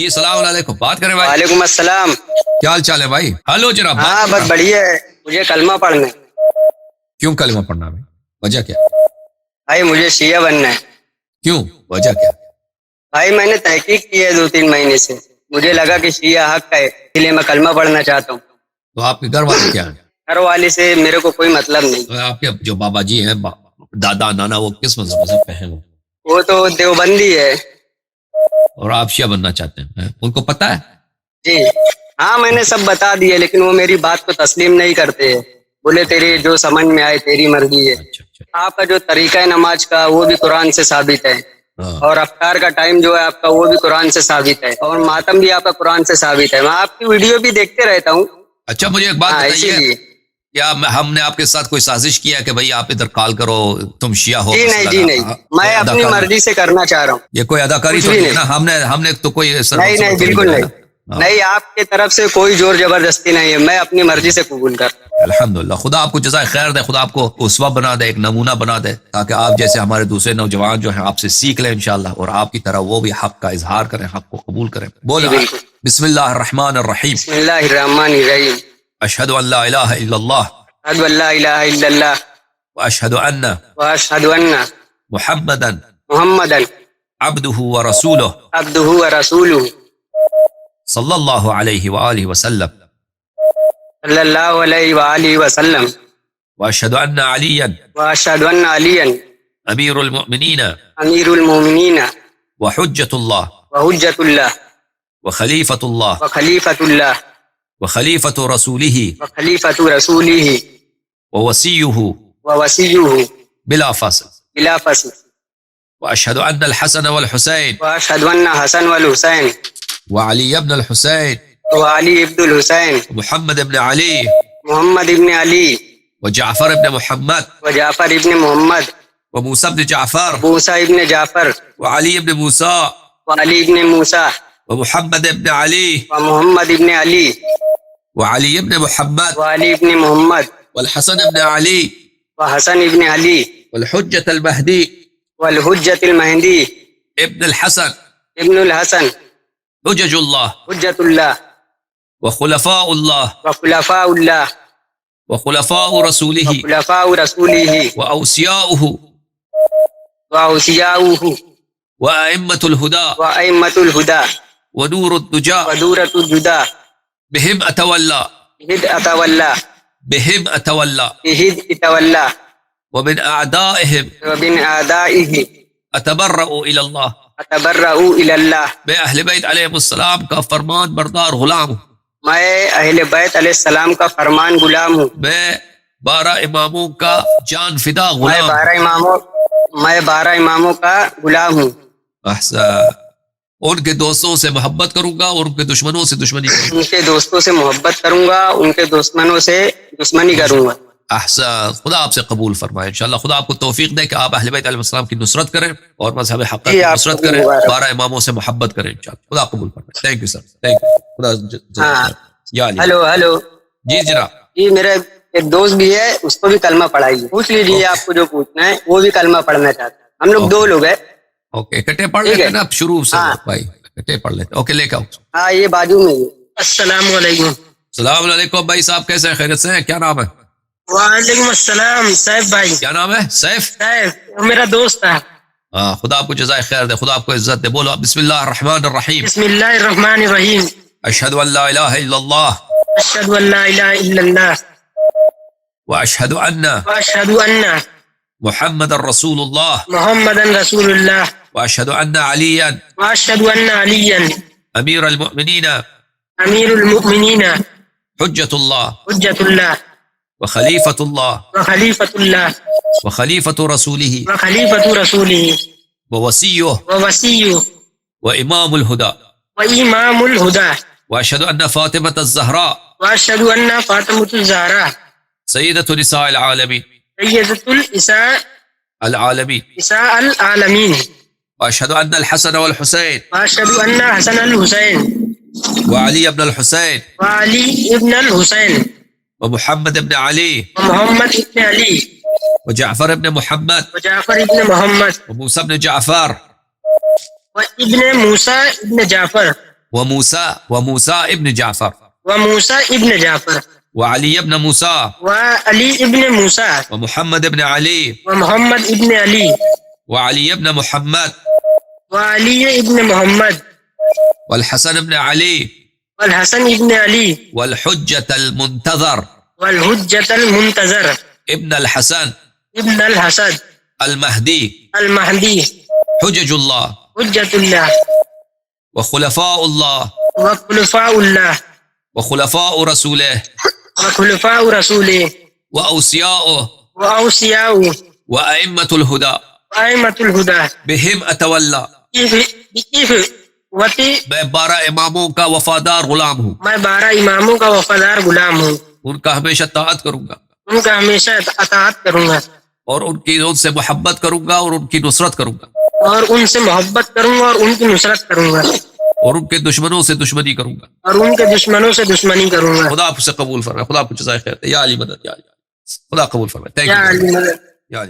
جی السلام علیکم، بات کریں بھائی؟ وعلیکم السلام. کیا حال چال ہے بھائی؟ ہلو جناب. ہاں بس بڑھیا ہے. مجھے کلمہ پڑھنا ہے. کیوں کلمہ پڑھنا ہے؟ وجہ کیا؟ بھائی مجھے شیعہ بننا ہے. کیوں؟ وجہ کیا؟ بھائی میں نے تحقیق کی ہے 2-3 مہینے سے. مجھے لگا کہ شیعہ حق ہے، اس لیے میں کلمہ پڑھنا چاہتا ہوں. تو آپ کے گھر والے کیا ہیں؟ گھر والے سے میرے کو کوئی مطلب نہیں. آپ کے جو بابا جی ہیں، دادا نانا، وہ کس مذہب پہ ہیں؟ وہ تو دیوبندی ہے. اور آپ شیعہ بننا چاہتے ہیں، ان کو پتہ ہے؟ جی ہاں میں نے سب بتا دیا، لیکن وہ میری بات کو تسلیم نہیں کرتے. بولے تیری جو سمجھ میں آئے تیری مرضی ہے. آپ کا جو طریقہ نماز کا وہ بھی قرآن سے ثابت ہے، اور افطار کا ٹائم جو ہے آپ کا وہ بھی قرآن سے ثابت ہے، اور ماتم بھی آپ کا قرآن سے ثابت ہے. میں آپ کی ویڈیو بھی دیکھتے رہتا ہوں. اچھا مجھے ایک بات بتائیے، کیا ہم نے آپ کے ساتھ کوئی سازش کیا کہ بھائی آپ ادھر کال کرو، تم شیعہ ہو؟ جی نہیں، میں اپنی مرضی سے کرنا چاہ رہا ہوں. یہ کوئی اداکاری تو نہیں ہے نا؟ ہم نے تو کوئی نہیں بالکل نہیں، آپ کی طرف سے کوئی زور زبردستی نہیں ہے. میں اپنی مرضی سے قبول کر. الحمدللہ، خدا آپ کو جزائے خیر دے، خدا آپ کو اسوہ بنا دے، ایک نمونہ بنا دے، تاکہ آپ جیسے ہمارے دوسرے نوجوان جو ہیں آپ سے سیکھ لیں انشاءاللہ، اور آپ کی طرح وہ بھی حق کا اظہار کریں، حق کو قبول کریں. بولو بسم اللہ الرحمن الرحیم. بسم اللہ الرحمن الرحیم. اشہد ان لا الہ الا اللہ، اشہد ان لا الہ الا اللہ، واشہد ان محمدا محمدا عبدہ ورسولہ، عبدہ ورسولہ، صلی اللہ علیہ وآلہ وسلم، صلی اللہ علیہ وآلہ وسلم، واشہد ان علیا واشہد ان علیٰ امیر المؤمنین امیر المومنین وحجۃ اللہ وحجۃ اللہ وخلیفۃ اللہ وخلیفۃ اللہ وخلیفۃ رسولہ وخلیفۃ رسولہ ووصیہ ووصیہ بلا فصل، بلا فصل، واشہد ان الحسن والحسین واشہد ان حسن والحسین وعلی ابن الحسین وعلی ابن الحسین محمد ابن علی محمد ابن علی وجعفر ابن محمد وجعفر ابن محمد وموسى ابن جعفر موسیٰ ابن جعفر وعلی ابن موسى وعلی ابن موسیٰ ومحمد ابن علی ومحمد ابن علی وعلی ابن محمد وعلی ابن محمد والحسن ابن علی وحسن ابن علی والحجة المہدی والحجۃ المہدی ابن الحسن ابن الحسن حجج اللہ حجۃ اللہ وخلفاء اللہ وخلفاء اللہ وخلفاء رسولہ وخلفاء رسولہ وأوصياؤه وأوصياؤه وأئمة الهدى وأئمة الهدى ونور الدجى ودورة الجدى بهم أتولى بهد أتولى بهم أتولى بهد أتولى ومن أعدائهم ومن أعدائه أتبرأ إلى الله. أتبرأ إلى الله. میں اہل بیت علیہ السلام کا فرمان بردار غلام ہوں. میں اہل بیت علیہ السلام کا فرمان غلام ہوں. میں 12 اماموں کا جان فدا غلام. میں 12 اماموں کا غلام ہوں. احسن. ان کے دوستوں سے محبت کروں گا اور ان کے دشمنوں سے دشمنی کروں گا. ان کے دوستوں سے محبت کروں گا، ان کے دشمنوں سے دشمنی کروں گا. احسن. خدا آپ سے قبول فرمائے انشاءاللہ. خدا آپ کو توفیق دے کہ آپ اہل بیت علیہ السلام کی نصرت کریں اور مذہب حق کی نصرت کریں، 12 اماموں سے محبت کریں انشاءاللہ. خدا قبول فرمائے. Thank you sir, thank you. خدا. ہلو جی جناب. جی میرا ایک دوست بھی ہے، اس کو بھی کلمہ پڑھائیے. پوچھ لیجیے آپ کو جو پوچھنا ہے، وہ بھی کلمہ پڑھنا چاہتا ہے. ہم لوگ 2 لوگ ہیں. اوکے اکٹھے پڑھ لیتے ہیں نا شروع سے بھائی، اکٹھے پڑھ لیتے. اوکے لے کے آؤ. ہاں یہ بازو میں. السلام علیکم. السلام علیکم بھائی صاحب، کیسے ہیں؟ خیریت سے ہیں؟ کیا نام ہے؟ وعلیکم السلام. سیف بھائی. کیا نام ہے؟ سیف میرا دوست ہے. ہاں خدا آپ کو جزائے خیر دے، خدا آپ کو عزت دے. بولو بسم اللہ الرحمن الرحیم. بسم اللہ الرحمن الرحیم. اشہد ان لا الہ الا اللہ، اشہد ان لا الہ الا اللہ، واشہد ان واشہد ان محمد رسول اللہ، محمد رسول اللہ، واشہد ان علیا واشہد ان علیٰ امیر المؤمنین امیر المؤمنین حجۃ اللہ حجۃ اللہ وخلیفۃ اللہ وخلیفۃ اللہ وخلیفۃ رسولہ وخلیفۃ رسولہ ووصیہ ووصیہ وامام الہدی، وامام الہدی، واشہد ان فاطمۃ الزہراء واشہد ان فاطمۃ الزہراء سیدۃ نساء العالمین سیدۃ النساء العالمین، نساء العالمین، واشہد ان الحسن والحسین واشہد ان حسن الحسین وعلی ابن الحسین وعلی ابن الحسین ومحمد ابن علی ومحمد ابن علی وجعفر ابن محمد وجعفر ابن محمد وموسى ابن جعفر وابن موسیٰ ابن جعفر وموسى ابن جعفر وموسى ابن جعفر وعلي ابن موسى وعلي ابن موسى ومحمد ابن علي ومحمد ابن علي وعلي ابن محمد وعلي ابن محمد والحسن ابن علي والحسن ابن علي والحجة المنتظر والحجة المنتظر ابن الحسن ابن الحسن المهدي المهدي حجج الله حجة الله وخلفاء الله وخلفاء الله وخلفاء رسوله وخلفاء رسوله وأوصياؤه وأوصياؤه وأئمة الهدى وأئمة الهدى بهم أتولى وتی میں 12 اماموں کا وفادار غلام ہوں میں 12 اماموں کا وفادار غلام ہوں ان کا ہمیشہ اطاعت کروں گا ان کا ہمیشہ اطاعت کروں گا اور ان سے محبت کروں گا اور ان کی نصرت کروں گا اور ان سے محبت کروں گا اور ان کی نصرت کروں گا اور ان کے دشمنوں سے دشمنی کروں گا اور ان کے دشمنوں سے دشمنی کروں گا. خدا آپ سے قبول فرمائے. خدا آپ کو جزائے خیر. یا علی مدد یا علی. خدا قبول فرمائے. تھینک یا یو. علی مدد. یا علی مدد.